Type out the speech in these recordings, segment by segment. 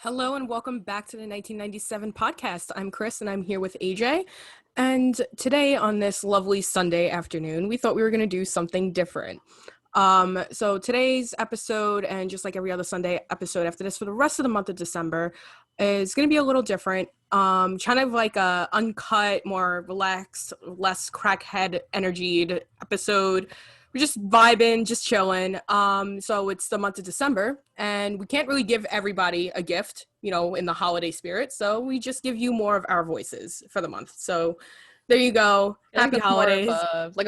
Hello and welcome back to the 1997 podcast. I'm Chris and I'm here with AJ. And today on this lovely Sunday afternoon, we thought we were going to do something different. So today's episode, and just like every other Sunday episode after this for the rest of the month of December, is going to be a little different. Kind of like a uncut, more relaxed, less crackhead energied episode. We're just vibing, just chilling. So it's the month of December, and we can't really give everybody a gift, in the holiday spirit. So we just give you more of our voices for the month. So there you go. Happy holidays.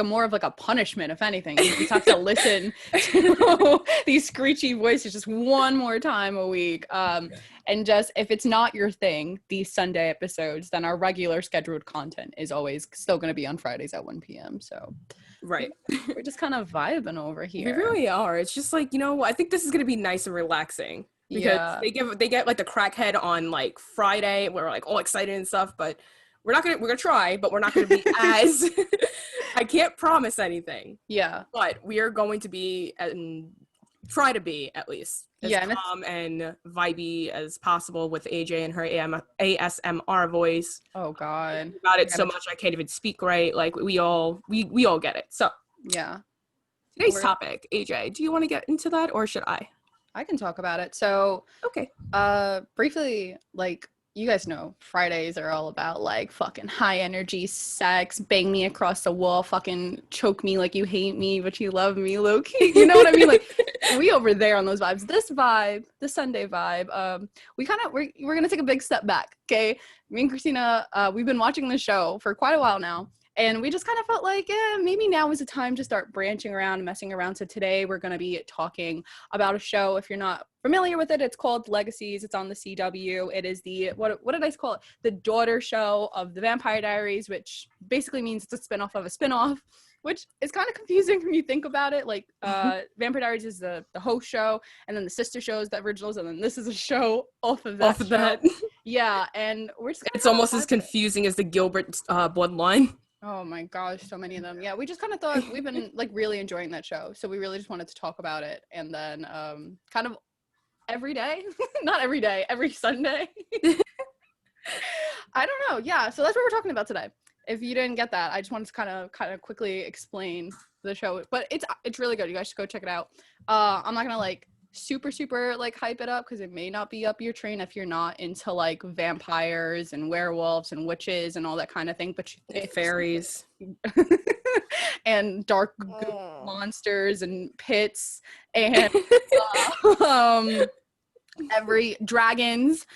More of a punishment, if anything. You just have to listen to these screechy voices just one more time a week. And just, if it's not your thing, these Sunday episodes, then our regular scheduled content is always still going to be on Fridays at 1 p.m. So right. We're just kind of vibing over here. We really are. It's just like, I think this is going to be nice and relaxing. Because they get like the crackhead on like Friday. We're like all excited and stuff, but we're gonna try, but we're not gonna be as I can't promise anything. Yeah. But we are going to be and try to be at least as calm and vibey as possible with AJ and her ASMR voice. Oh God. About it so much I can't even speak right. Like we all get it. So yeah. Today's topic, AJ, do you want to get into that or should I? I can talk about it. So okay. Briefly, you guys know Fridays are all about fucking high energy sex, bang me across the wall, fucking choke me like you hate me but you love me low key. You know what I mean? We over there on those vibes. This vibe, the Sunday vibe, we're gonna take a big step back. Okay, me and Christina, we've been watching this show for quite a while now. And we just kind of felt like, maybe now is the time to start branching around and messing around. So today we're going to be talking about a show. If you're not familiar with it, it's called Legacies. It's on the CW. It is the, what did I call it? The daughter show of the Vampire Diaries, which basically means it's a spinoff of a spinoff, which is kind of confusing when you think about it. Vampire Diaries is the host show, and then the sister show is the originals, and then this is a show off of that. Yeah, and we're just it's almost as confusing as the Gilbert bloodline. Oh my gosh, so many of them. Yeah, we just kind of thought we've been really enjoying that show. So we really just wanted to talk about it. And then kind of every day, not every day, every Sunday. I don't know. Yeah, so that's what we're talking about today. If you didn't get that, I just wanted to kind of quickly explain the show. But it's really good. You guys should go check it out. I'm not going to super hype it up because it may not be up your train if you're not into vampires and werewolves and witches and all that kind of thing, but fairies and dark monsters and pits and every dragons,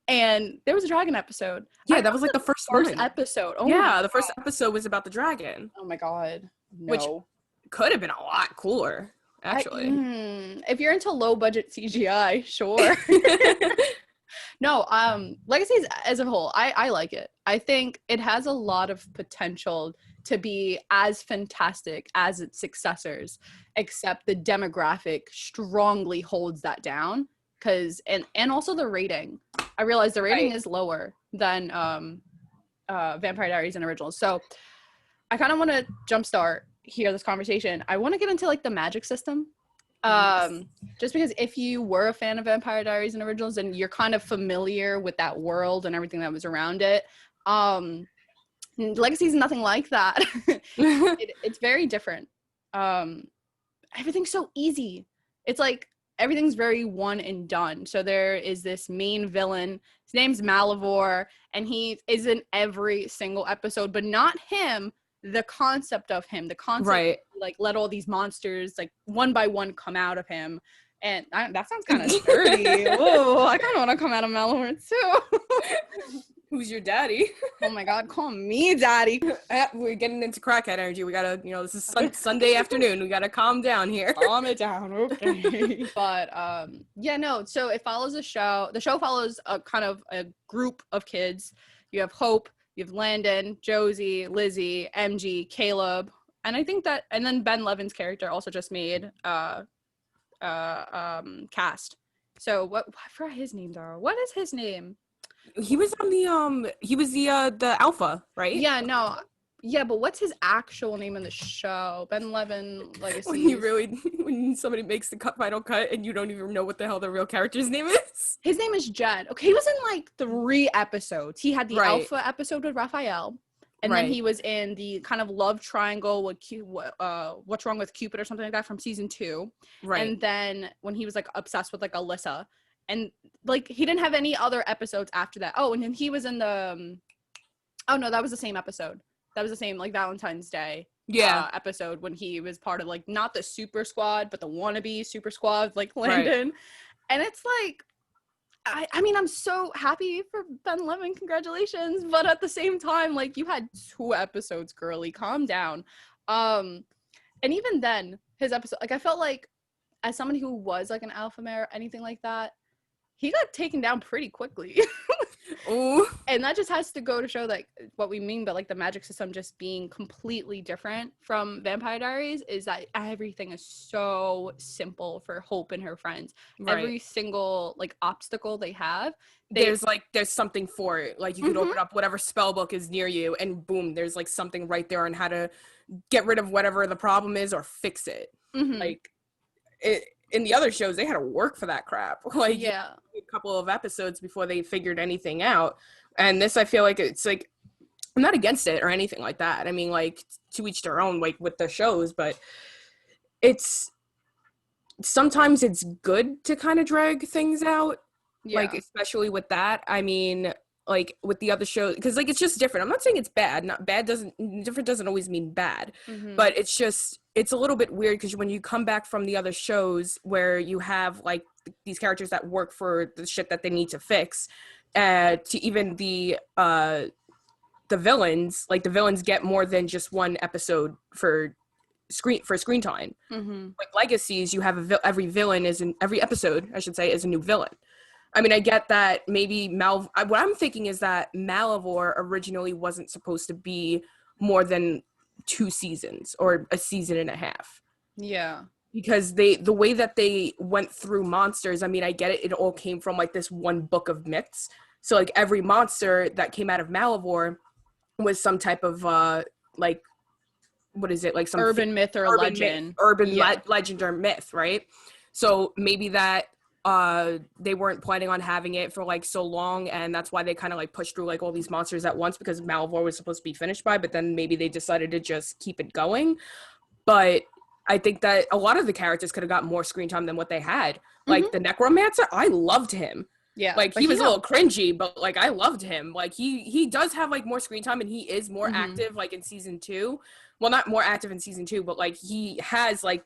and there was a dragon episode. That was the first episode. The first episode was about the dragon. Oh my God, no. Which could have been a lot cooler. Actually, if you're into low budget CGI, sure. No, Legacies as a whole, I like it. I think it has a lot of potential to be as fantastic as its successors, except the demographic strongly holds that down. And also the rating. I realize the rating is lower than Vampire Diaries and Originals. So I kind of want to jumpstart this conversation. I want to get into the magic system, just because if you were a fan of Vampire Diaries and Originals and you're kind of familiar with that world and everything that was around it, Legacy is nothing like that. It's very different. Everything's so easy. It's everything's very one and done. So there is this main villain. His name's Malivore, and he is in every single episode, but not him. The concept of him, right. Let all these monsters one by one come out of him, and that sounds kind of dirty. Oh, I kind of want to come out of Malivore too. Who's your daddy? Oh my God, call me daddy. We're getting into crackhead energy. We gotta, this is Sunday afternoon. We gotta calm down here. Calm it down, okay. But so it follows the show. The show follows a kind of a group of kids. You have Hope. You have Landon, Josie, Lizzie, MG, Caleb, and I think that, and then Ben Levin's character also just made cast. So I forgot his name though. What is his name? He was on the he was the alpha, right? Yeah, no. Yeah, but what's his actual name in the show? Ben Levin When Legacies. when somebody makes the final cut and you don't even know what the hell the real character's name is. His name is Jed. Okay, he was in like 3 episodes. He had the Right. Alpha episode with Raphael, and then Right. he was in the kind of love triangle with What's Wrong with Cupid or something like that from season 2. Right. And then when he was like obsessed with like Alyssa, and like he didn't have any other episodes after that. Oh, and then he was in the oh no, that was the same episode. That was the same like Valentine's Day Yeah. episode when he was part of like not the super squad but the wannabe super squad like Right. Landon. And it's like I mean, I'm so happy for Ben Levin. Congratulations. But at the same time, like, you had 2 episodes, girly. Calm down. And even then, his episode, like, I felt like as somebody who was, like, an alpha male or anything like that, he got taken down pretty quickly. Ooh. And that just has to go to show, like, what we mean by, like, the magic system just being completely different from Vampire Diaries is that everything is so simple for Hope and her friends. Right. Every single, like, obstacle they have. There's something for it. Like, you could open up whatever spell book is near you and boom, there's, like, something right there on how to get rid of whatever the problem is or fix it. Like, in the other shows, they had to work for that crap. Like, yeah. A couple of episodes before they figured anything out. And this, I feel like it's like, I'm not against it or anything like that. I mean, like, to each their own, like, with the shows, but sometimes it's good to kind of drag things out. Yeah. Like, especially with that. I mean, like, with the other shows, because, like, it's just different. I'm not saying it's bad. Different doesn't always mean bad. But it's just, it's a little bit weird because when you come back from the other shows where you have, like, these characters that work for the shit that they need to fix, to even the villains, like, the villains get more than just one episode for screen time. Like Legacies, you have every episode, I should say, is a new villain. I mean, I get that maybe what I'm thinking is that Malivore originally wasn't supposed to be more than 2 seasons or a season and a half. Yeah. Because the way that they went through monsters, I mean, I get it. It all came from, like, this one book of myths. So, like, every monster that came out of Malivore was some type of, like, what is it? Like some urban myth or legend. Legend or myth, right? So maybe that they weren't planning on having it for, like, so long, and that's why they kind of, like, pushed through, like, all these monsters at once, because Malivore was supposed to be finished by, but then maybe they decided to just keep it going. But I think that a lot of the characters could have got more screen time than what they had. Like, the Necromancer, I loved him. Yeah. Like, he was a little cringy, but, like, I loved him. Like, he does have, like, more screen time, and he is more active, like, in season 2. Well, not more active in season 2, but, like, he has, like,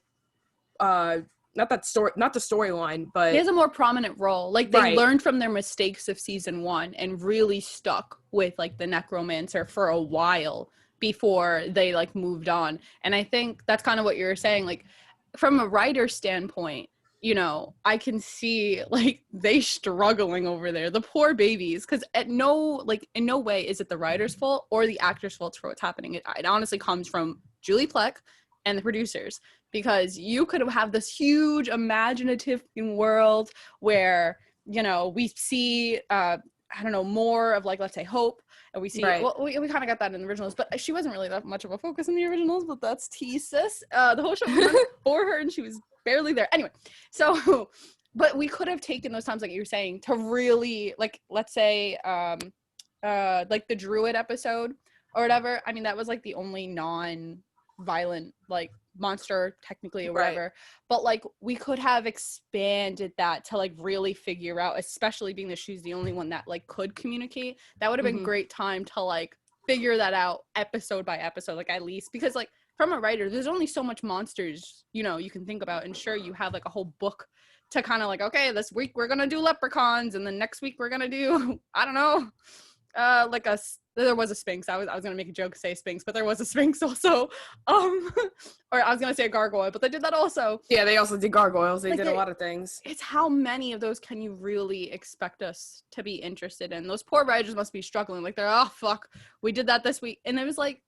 not the storyline, but he has a more prominent role. Like, they learned from their mistakes of season 1 and really stuck with, like, the Necromancer for a while before they, like, moved on. And I think that's kind of what you're saying. Like, from a writer standpoint, you know, I can see, like, they struggling over there, the poor babies, because in no way is it the writer's fault or the actor's fault for what's happening. It honestly comes from Julie Plec and the producers, because you could have this huge imaginative world where, you know, we see I don't know, more of, like, let's say Hope, and we see well, we kind of got that in the originals, but she wasn't really that much of a focus in the originals, but that's tea, sis. The whole show was for her and she was barely there. Anyway, so but we could have taken those times, like you were saying, to really, like, let's say like the Druid episode or whatever. I mean, that was, like, the only non-violent, like, monster technically or whatever, but, like, we could have expanded that to, like, really figure out, especially being that she's the only one that, like, could communicate. That would have been great time to, like, figure that out episode by episode, like, at least, because, like, from a writer, there's only so much monsters, you know, you can think about, and sure, you have, like, a whole book to kind of, like, okay, this week we're gonna do leprechauns, and then next week we're gonna do, I don't know, like, there was a Sphinx. I was gonna make a joke, say Sphinx, but there was a Sphinx also. Or I was gonna say a gargoyle, but they did that also. Yeah, they also did gargoyles. They did a lot of things. It's how many of those can you really expect us to be interested in? Those poor writers must be struggling. Like, they're, oh fuck, we did that this week, and it was like,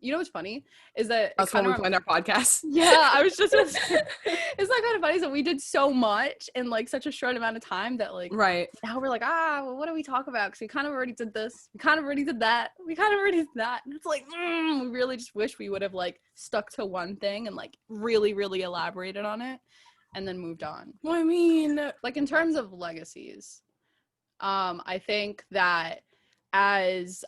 you know what's funny is that that's when we planned our podcast. Yeah, I was just gonna say, it's not kind of funny that we did so much in, like, such a short amount of time that, like, now we're like, well, what do we talk about? Because we kind of already did this. We kind of already did did that. We kind of already did that. And it's like, we really just wish we would have, like, stuck to one thing and, like, really, really elaborated on it and then moved on. Well, I mean, like, in terms of legacies, I think that as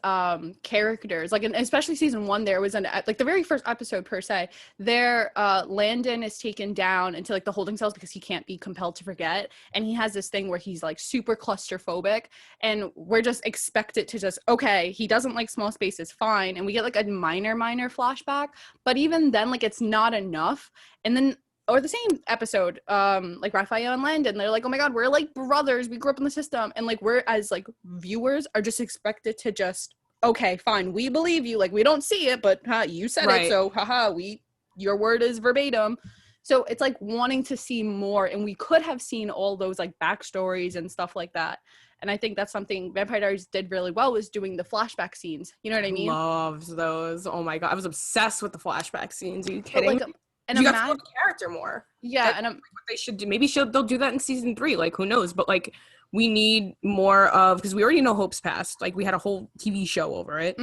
characters, like, especially season 1, there was like the very first episode per se, there Landon is taken down into like the holding cells because he can't be compelled to forget, and he has this thing where he's like super claustrophobic, and we're just expected to just, okay, he doesn't like small spaces, fine, and we get like a minor flashback, but even then, like, it's not enough. And then, or the same episode, like Raphael and Landon, they're like, oh my god, we're like brothers, we grew up in the system, and like we're, as like viewers, are just expected to just, okay, fine, we believe you, like we don't see it, but you said it, so haha, your word is verbatim. So it's like wanting to see more, and we could have seen all those like backstories and stuff like that. And I think that's something Vampire Diaries did really well, was doing the flashback scenes. You know what I mean? Loves those. Oh my god, I was obsessed with the flashback scenes. Are you kidding? But, like, and you got to know the character more. Yeah, and what they should do. Maybe they'll do that in season 3. Like, who knows? But like, we need more of, because we already know Hope's past. Like, we had a whole TV show over it,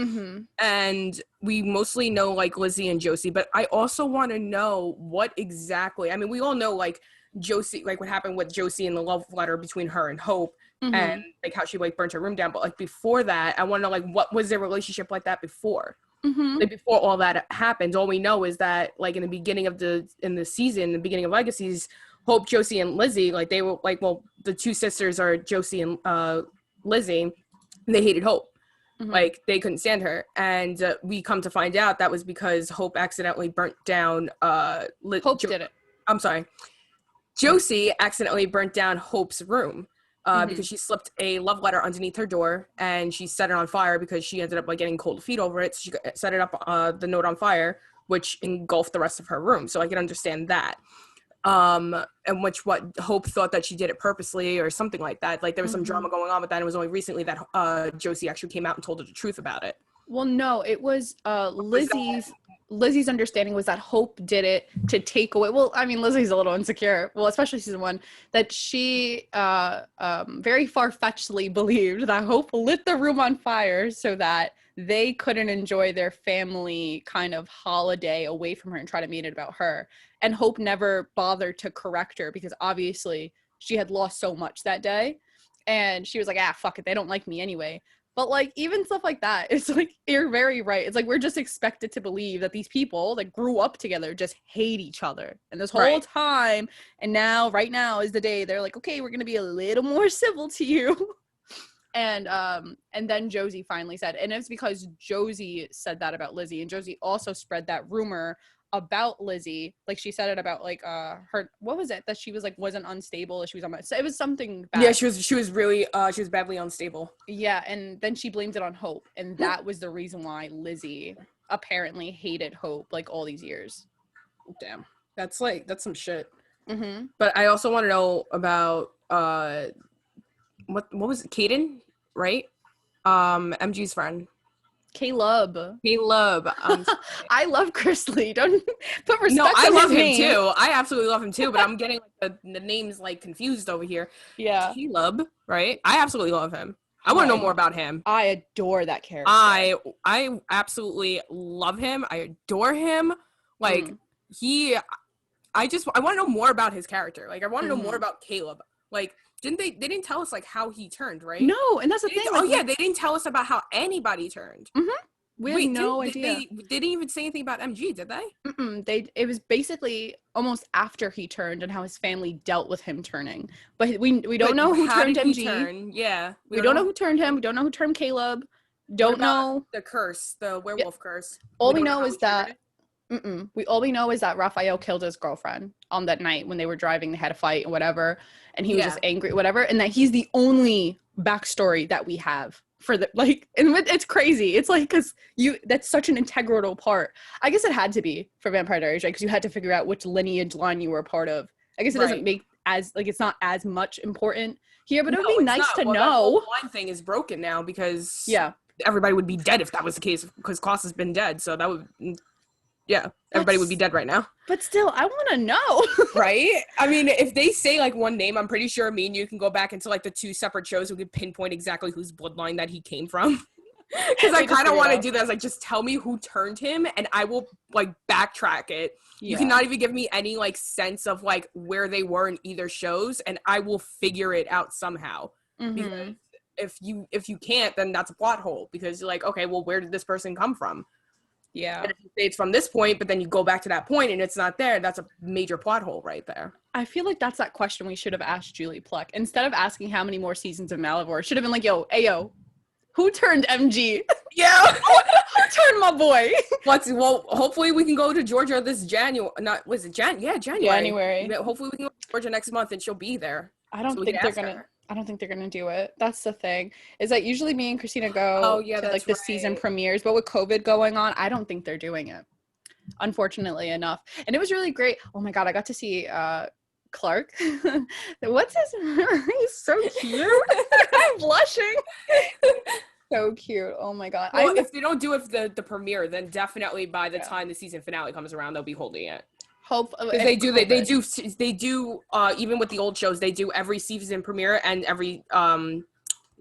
and we mostly know like Lizzie and Josie. But I also want to know what exactly. I mean, we all know like Josie, like what happened with Josie and the love letter between her and Hope, and like how she like burnt her room down. But like before that, I want to know like what was their relationship like that before. Like before all that happened. All we know is that like in the beginning of the season, the beginning of Legacies, Hope, Josie, and Lizzie, like they were like, well, the two sisters are Josie and Lizzie, and they hated Hope. Like they couldn't stand her, and we come to find out that was because Hope accidentally burnt down Hope did it. I'm sorry, Josie accidentally burnt down Hope's room. Because she slipped a love letter underneath her door, and she set it on fire because she ended up like getting cold feet over it. So she set it up, the note on fire, which engulfed the rest of her room. So I can understand that. And what Hope thought that she did it purposely or something like that. Like there was some drama going on with that. And it was only recently that Josie actually came out and told her the truth about it. Well, no, it was Lizzie's understanding was that Hope did it to take away. Well, I mean, Lizzie's a little insecure. Well, especially season 1, that she very far-fetchedly believed that Hope lit the room on fire so that they couldn't enjoy their family kind of holiday away from her and try to make it about her. And Hope never bothered to correct her because obviously she had lost so much that day. And she was like, fuck it, they don't like me anyway. But, like, even stuff like that, it's like, you're very right. It's like, we're just expected to believe that these people that grew up together just hate each other. And this whole time, and now, right now is the day they're like, okay, we're going to be a little more civil to you. And then Josie finally said, and it's because Josie said that about Lizzie, and Josie also spread that rumor about Lizzie. Like, she said it about like her, what was it that she was like wasn't unstable, she was on it was something bad. Yeah, she was really she was badly unstable. Yeah, and then she blamed it on Hope, and that was the reason why Lizzie apparently hated Hope like all these years. Damn, that's some shit. But I also want to know about what was it, Caden, right? MG's friend. Caleb. I love Chris Lee. Don't put respect on his name. No, I love him too. I absolutely love him too, but I'm getting like, the names like confused over here. Yeah. Caleb, right? I absolutely love him. I want to know more about him. I adore that character. I absolutely love him. I adore him. Like I want to know more about his character. Like I want to know more about Caleb. Like they didn't tell us like how he turned, right? No, and that's the thing. Like, they didn't tell us about how anybody turned. We have no idea. They didn't even say anything about MG, did they? It was basically almost after he turned and how his family dealt with him turning. But we don't know who turned MG. Yeah. We don't know who turned him. We don't know who turned Caleb. Don't know the curse, the werewolf curse. All we know is that all we know is that Raphael killed his girlfriend on that night when they were driving. They had a fight or whatever, and he was just angry, whatever. And that he's the only backstory that we have for the and it's crazy. It's like because that's such an integral part. I guess it had to be for Vampire Diaries, right? Because you had to figure out which lineage line you were a part of. I guess it doesn't make as it's not as much important here, but it would be nice to know. That whole line thing is broken now because everybody would be dead if that was the case. Because Klaus has been dead, so that would. Yeah, everybody would be dead right now. But still, I want to know. Right? I mean, if they say, like, one name, I'm pretty sure me and you can go back into, like, the 2 separate shows who could pinpoint exactly whose bloodline that he came from. Because I kind of want to do that. Like, just tell me who turned him, and I will like backtrack it. You cannot even give me any like sense of like where they were in either shows, and I will figure it out somehow. Because if you can't, then that's a plot hole. Because you're like, okay, well, where did this person come from? Yeah. And if you say it's from this point, but then you go back to that point and it's not there, that's a major plot hole right there. I feel like that's that question we should have asked Julie Pluck. Instead of asking how many more seasons of Malivore, should have been like, yo, who turned MG? Yeah. Who turned my boy? Well, hopefully we can go to Georgia this January. January. Hopefully we can go to Georgia next month and she'll be there. I don't think they're gonna do it. That's the thing. Is that usually me and Christina go to like the season premieres, but with COVID going on, I don't think they're doing it. Unfortunately enough. And it was really great. Oh my god, I got to see Clark. What's his he's so cute. I'm blushing. So cute. Oh my god. Well, if they don't do it for the premiere, then definitely by the time the season finale comes around, they'll be holding it. They do even with the old shows, they do every season premiere and every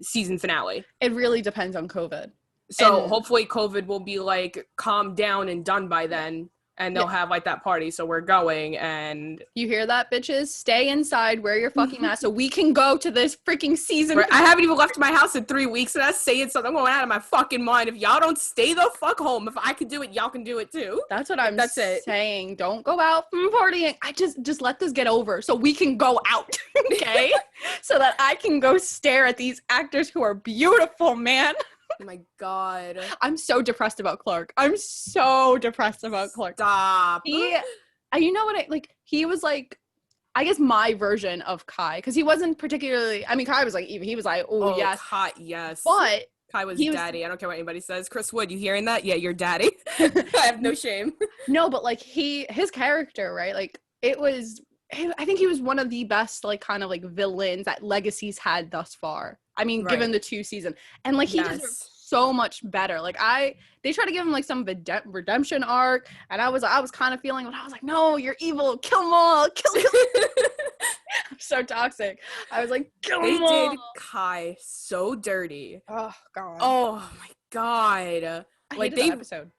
season finale. It really depends on COVID. So hopefully COVID will be like calmed down and done by then, and they'll have like that party. So we're going, and you hear that, bitches? Stay inside, wear your fucking mask, so we can go to this freaking season. I haven't even left my house in 3 weeks, and that's saying something. I'm going out of my fucking mind. If y'all don't stay the fuck home, if I can do it, y'all can do it too. That's what I'm saying. Don't go out from partying. I just let this get over so we can go out, okay? So that I can go stare at these actors who are beautiful, man. Oh my god. I'm so depressed about Clark. Stop. You know what he was like, I guess my version of Kai, because he wasn't particularly, I mean, Kai was like, he was like, oh yes. Kai, yes. But Kai was daddy. I don't care what anybody says. Chris Wood, you hearing that? Yeah, you're daddy. I have no shame. No, but like his character, right? Like I think he was one of the best, like, kind of like villains that Legacies had thus far. I mean, given the 2 seasons, and like he deserves so much better. Like they tried to give him like some redemption arc, and I was kind of feeling, but I was like, no, you're evil, kill them all, kill. I'm so toxic. I was like, kill them all. They did Kai so dirty. Oh god. Oh my god. I hated that episode.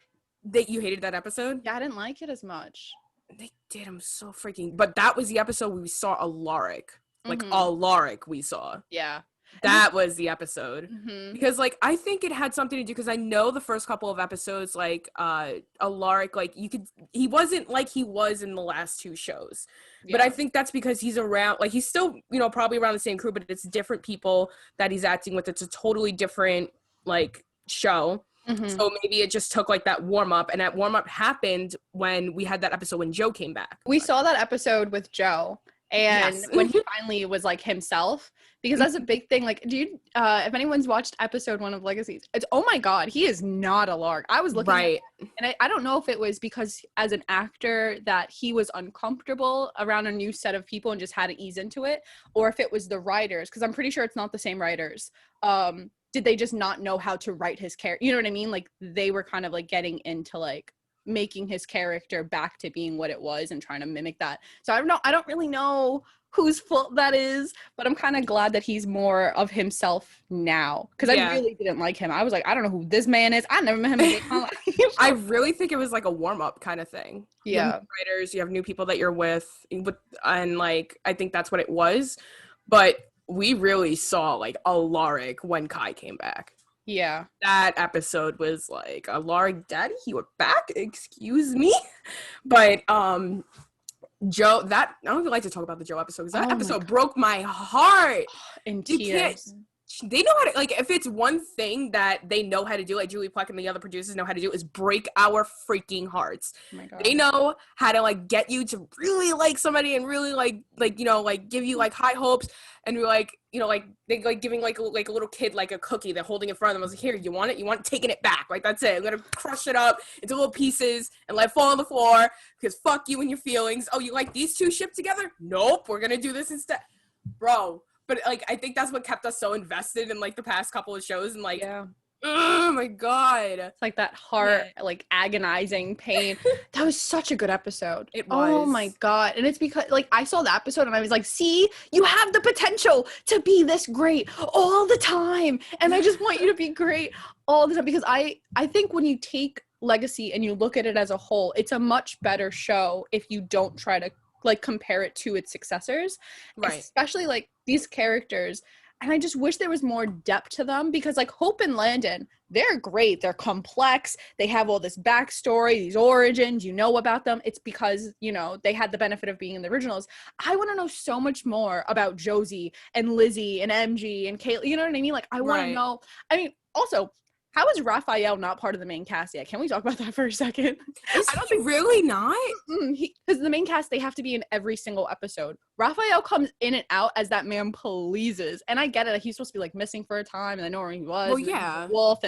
You hated that episode? Yeah, I didn't like it as much. They did him so freaking. But that was the episode where we saw Alaric. Like Alaric we saw. Yeah. That was the episode. Because like I think it had something to do, because I know the first couple of episodes, like Alaric, like he wasn't like he was in the last 2 shows. But I think that's because he's around, like he's still, probably around the same crew, but it's different people that he's acting with. It's a totally different like show. So maybe it just took like that warm up, and that warm up happened when we had that episode when Joe came back. We saw that episode with Joe, and when he finally was like himself, because that's a big thing. Like, if anyone's watched episode 1 of Legacies, it's, oh my god, he is not a lark. I was looking at it, and I don't know if it was because as an actor that he was uncomfortable around a new set of people and just had to ease into it, or if it was the writers, because I'm pretty sure it's not the same writers. Did they just not know how to write his character? You know what I mean? Like they were kind of like getting into like making his character back to being what it was and trying to mimic that. So I don't really know whose fault that is, but I'm kind of glad that he's more of himself now, because I really didn't like him. I was like, I don't know who this man is. I never met him in my life. I really think it was like a warm-up kind of thing. Yeah. You have writers, you have new people that you're with, and like I think that's what it was. But we really saw like Alaric when Kai came back. Yeah. That episode was like, Alaric, daddy, you were back? Excuse me? But Joe, I don't even like to talk about the Joe episode, because that episode broke my heart. In tears. They know how to, like, if it's one thing that they know how to do, like Julie Pluck and the other producers know how to do, is break our freaking hearts. Oh my God. They know how to like get you to really like somebody and really like give you like high hopes, and you're like, like they like giving like a little kid like a cookie, they're holding it in front of them. I was like, here, you want it, taking it back, like that's it. I'm gonna crush it up into little pieces and let it fall on the floor, because fuck you and your feelings. Oh, you like these 2 ship together? Nope, we're gonna do this instead, bro. But like I think that's what kept us so invested in like the past couple of shows, and like Oh my god. It's like that heart, like agonizing pain. That was such a good episode. It Oh my was. god. And it's because like I saw the episode and I was like, see, you have the potential to be this great all the time. And I just want you to be great all the time, because I think when you take Legacy and you look at it as a whole, it's a much better show if you don't try to like compare it to its successors. Right. Especially like these characters. And I just wish there was more depth to them, because like Hope and Landon, they're great. They're complex. They have all this backstory, these origins, you know about them. It's because, you know, they had the benefit of being in the originals. I want to know so much more about Josie and Lizzie and MG and Kaylee. You know what I mean? Like, I want to know. I mean, also, how is Raphael not part of the main cast yet? Can we talk about that for a second? Is he really not? Because the main cast, they have to be in every single episode. Raphael comes in and out as that man pleases. And I get it. He's supposed to be like missing for a time, and I know where he was. Well, yeah. Wolf,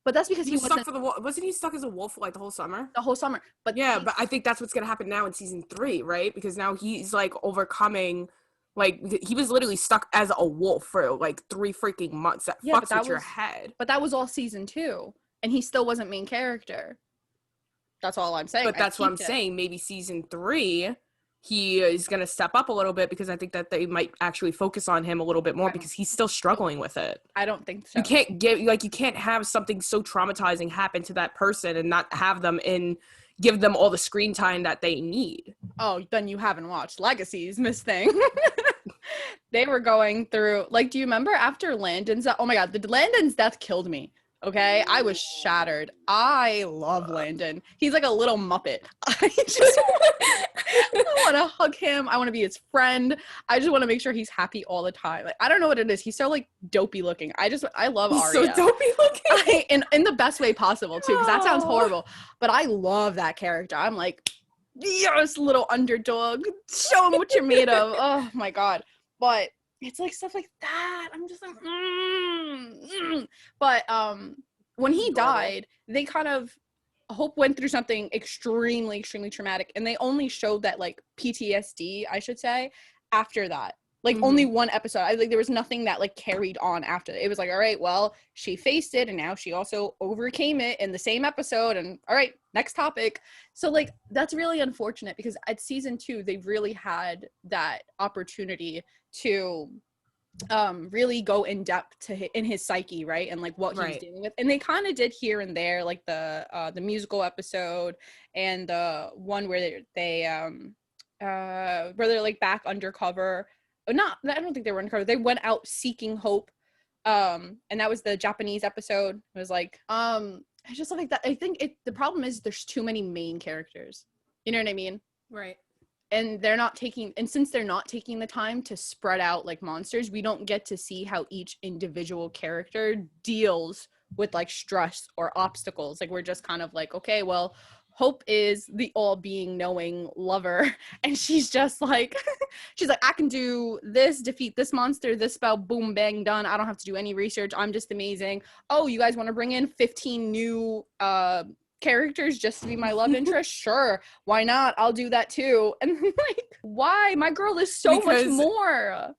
but that's because he was stuck for the wolf. Wasn't he stuck as a wolf for like the whole summer? The whole summer. But yeah, but I think that's what's gonna happen now in season 3, right? Because now he's like overcoming. Like, he was literally stuck as a wolf for like 3 freaking months. That fucks with your head. But that was all season 2, and he still wasn't main character. That's all I'm saying. But that's what I'm saying. Maybe season 3, he is going to step up a little bit, because I think that they might actually focus on him a little bit more, because he's still struggling with it. I don't think so. You can't have something so traumatizing happen to that person and not have them give them all the screen time that they need. Oh, then you haven't watched Legacies, Miss Thing. They were going through, like, do you remember after Landon's oh my god, the Landon's death killed me. Okay, I was shattered. I love Landon. He's like a little Muppet. I want to hug him. I want to be his friend. I just want to make sure he's happy all the time. Like, I don't know what it is. He's so like dopey looking. I love Arya. So dopey looking. In the best way possible too, because that sounds horrible. But I love that character. I'm like, yes, little underdog. Show him what you're made of. Oh my god. But it's like stuff like that. I'm just like, But when he died, they kind of, Hope went through something extremely, extremely traumatic, and they only showed that like PTSD, I should say, after that. Like only one episode. I think there was nothing that like carried on after. It was like, all right, well, she faced it, and now she also overcame it in the same episode, and all right, next topic. So like that's really unfortunate, because at season 2 they've really had that opportunity to really go in depth in his psyche, right, and like what he was dealing with, and they kind of did here and there, like the musical episode and the one where they're like back undercover. Not, I don't think they were undercover. They went out seeking Hope, and that was the Japanese episode. It was like it's just like that. I think the problem is there's too many main characters. You know what I mean? Right. And since they're not taking the time to spread out like monsters, we don't get to see how each individual character deals with like stress or obstacles. Like, we're just kind of like, okay, well, Hope is the all-being knowing lover, and she's just like she's like, I can do this, defeat this monster, this spell, boom, bang, done. I don't have to do any research. I'm just amazing. Oh, you guys want to bring in 15 new characters just to be my love interest? Sure, why not? I'll do that too. And like, why? My girl is so much more.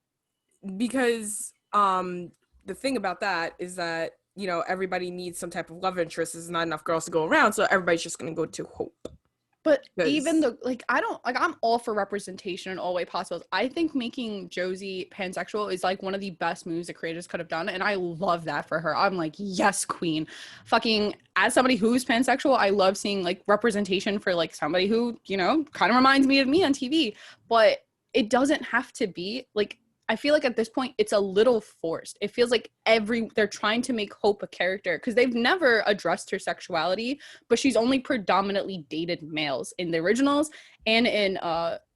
Because the thing about that is that, you know, everybody needs some type of love interest. There's not enough girls to go around, so everybody's just gonna go to Hope. But even though, like, I'm all for representation in all way possible. I think making Josie pansexual is like one of the best moves the creators could have done, and I love that for her. I'm like, yes, queen. Fucking, as somebody who's pansexual, I love seeing like representation for like somebody who, you know, kind of reminds me of me on TV. But it doesn't have to be like, I feel like at this point it's a little forced. It feels like they're trying to make Hope a character, because they've never addressed her sexuality, but she's only predominantly dated males in the originals and in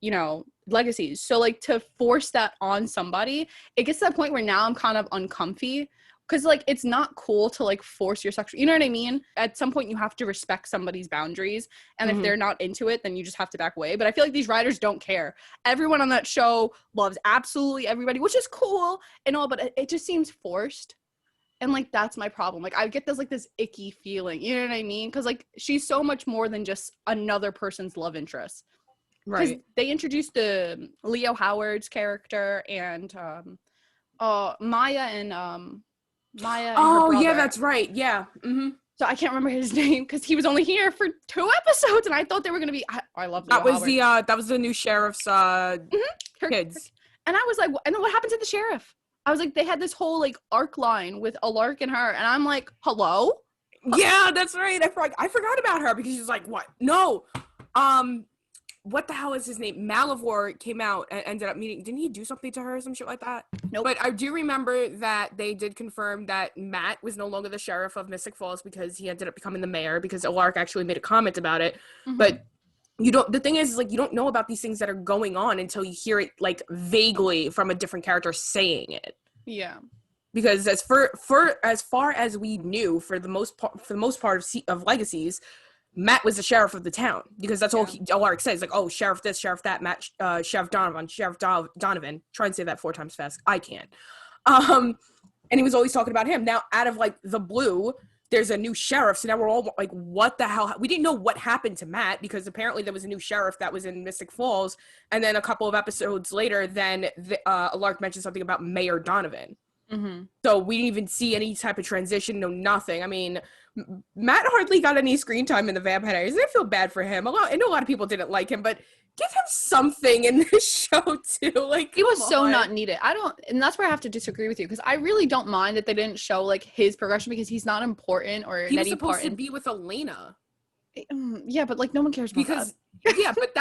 you know, Legacies. So like, to force that on somebody, it gets to that point where now I'm kind of uncomfy, because like, it's not cool to like force your sexual, you know what I mean? At some point you have to respect somebody's boundaries, and if they're not into it, then you just have to back away. But I feel like these writers don't care. Everyone on that show loves absolutely everybody, which is cool and all, but it just seems forced. And like, that's my problem. Like, I get this icky feeling, you know what I mean? Because like, she's so much more than just another person's love interest. Right. They introduced the Leo Howard's character and Maya and Maya and her Oh, brother. yeah, that's right. Yeah. Mm-hmm. So I can't remember his name because he was only here for 2 episodes, and I thought they were gonna be. I love Leo Howard. That was the new sheriff's kids. And I was like, and then what happened to the sheriff? I was like, they had this whole like arc line with Alark and her, and I'm like, hello? Yeah, that's right. I forgot about her because she's like, what? No. What the hell is his name? Malivore came out and ended up meeting. Didn't he do something to her or some shit like that? Nope. But I do remember that they did confirm that Matt was no longer the sheriff of Mystic Falls because he ended up becoming the mayor because Alark actually made a comment about it. Mm-hmm. But the thing is like, you don't know about these things that are going on until you hear it like vaguely from a different character saying it. Yeah. Because as far as we knew, for the most part of Legacies, Matt was the sheriff of the town because that's all Alark says. Like, oh, sheriff this, sheriff that, Matt, Sheriff Donovan. Try and say that 4 times fast. I can't. And he was always talking about him. Now, out of like the blue, there's a new sheriff. So now we're all like, what the hell? We didn't know what happened to Matt because apparently there was a new sheriff that was in Mystic Falls. And then a couple of episodes later, then Alark mentioned something about Mayor Donovan. Mm-hmm. So we didn't even see any type of transition, no nothing. I mean, Matt hardly got any screen time in the Vampire Diaries. I feel bad for him. I know a lot of people didn't like him, but give him something in this show too. Like, he was so not needed. And that's where I have to disagree with you because I really don't mind that they didn't show like his progression because he's not important or he was supposed to be with Elena. Yeah, but like no one cares about because yeah, but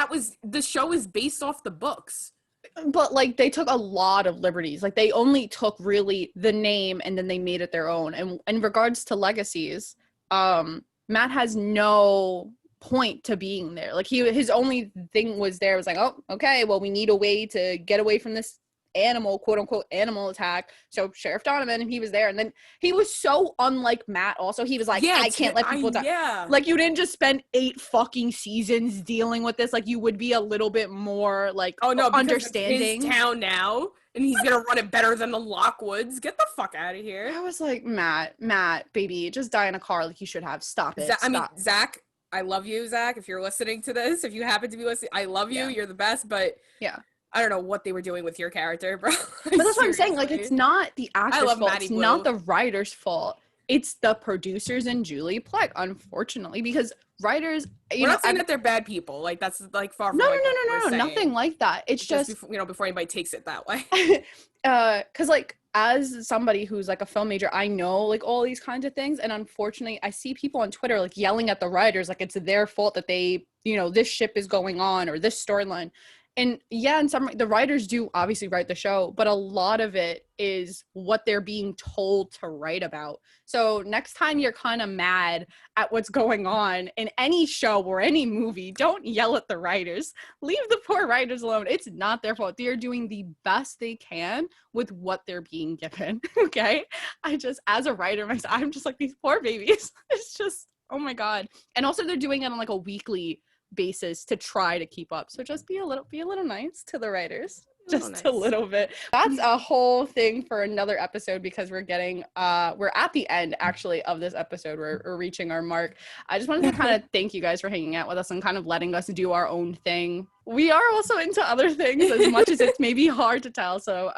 the show is based off the books. But like they took a lot of liberties. Like they only took really the name and then they made it their own. And in regards to Legacies, Matt has no point to being there. Like his only thing was there was like, oh, okay, well we need a way to get away from this animal, quote unquote animal attack. So Sheriff Donovan, and he was there. And then he was so unlike Matt also. He was like, I can't let people die. Yeah. Like you didn't just spend 8 fucking seasons dealing with this. Like you would be a little bit more like understanding. It's his town now and he's gonna run it better than the Lockwoods. Get the fuck out of here. I was like, Matt, baby, just die in a car like you should have. Stop it. I mean, Zach, I love you, Zach. If you're listening to this, if you happen to be listening, I love you. Yeah. You're the best, but yeah. I don't know what they were doing with your character, bro. But that's what I'm saying. Like, it's not the actor's fault. It's not the writer's fault. It's the producers and Julie Plec, unfortunately, because writers. We're not saying that they're bad people. Like that's like far from. No, nothing like that. It's just before anybody takes it that way. Because like as somebody who's like a film major, I know like all these kinds of things, and unfortunately, I see people on Twitter like yelling at the writers like it's their fault that they, this ship is going on or this storyline. And yeah, and the writers do obviously write the show, but a lot of it is what they're being told to write about. So next time you're kind of mad at what's going on in any show or any movie, don't yell at the writers. Leave the poor writers alone. It's not their fault. They are doing the best they can with what they're being given. Okay? As a writer myself, I'm just like, these poor babies. It's just, oh my God. And also they're doing it on like a weekly basis to try to keep up, so just be a little nice to the writers, just a little bit. That's a whole thing for another episode because we're at the end actually of this episode. We're reaching our mark. I just wanted to kind of thank you guys for hanging out with us and kind of letting us do our own thing. We are also into other things as much as it's maybe hard to tell, so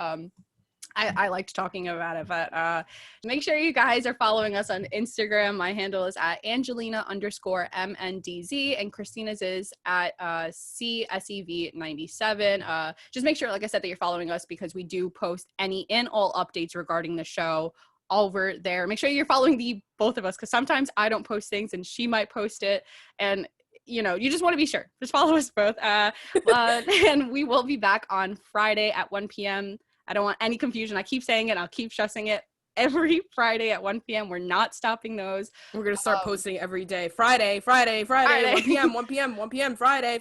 I liked talking about it, but make sure you guys are following us on Instagram. My handle is at Angelina_MNDZ, and Christina's is at CSEV97. Just make sure, like I said, that you're following us because we do post any and all updates regarding the show over there. Make sure you're following both of us because sometimes I don't post things and she might post it, and you just want to be sure. Just follow us both. And we will be back on Friday at 1 p.m. I don't want any confusion. I keep saying it. I'll keep stressing it. Every Friday at 1 p.m. We're not stopping those. We're going to start posting every day. Friday, 1 p.m, Friday.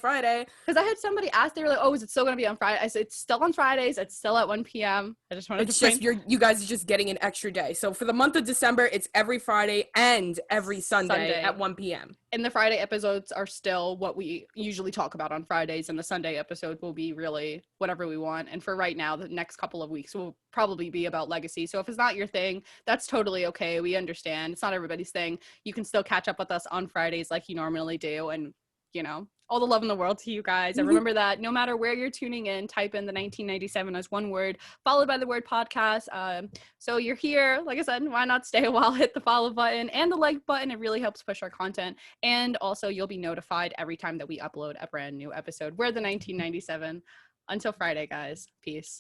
Because I had somebody ask, they were like, oh, is it still going to be on Friday? I said, it's still on Fridays. It's still at 1 p.m. I just wanted to you guys are just getting an extra day. So for the month of December, it's every Friday and every Sunday at 1 p.m. And the Friday episodes are still what we usually talk about on Fridays, and the Sunday episode will be really whatever we want. And for right now, the next couple of weeks will probably be about Legacy. So if it's not your thing, that's totally okay. We understand. It's not everybody's thing. You can still catch up with us on Fridays like you normally do. And you know, all the love in the world to you guys. And remember that no matter where you're tuning in, type in the 1997 as one word, followed by the word podcast. So you're here, like I said, why not stay a while, hit the follow button and the like button. It really helps push our content. And also you'll be notified every time that we upload a brand new episode. We're the 1997. Until Friday, guys. Peace.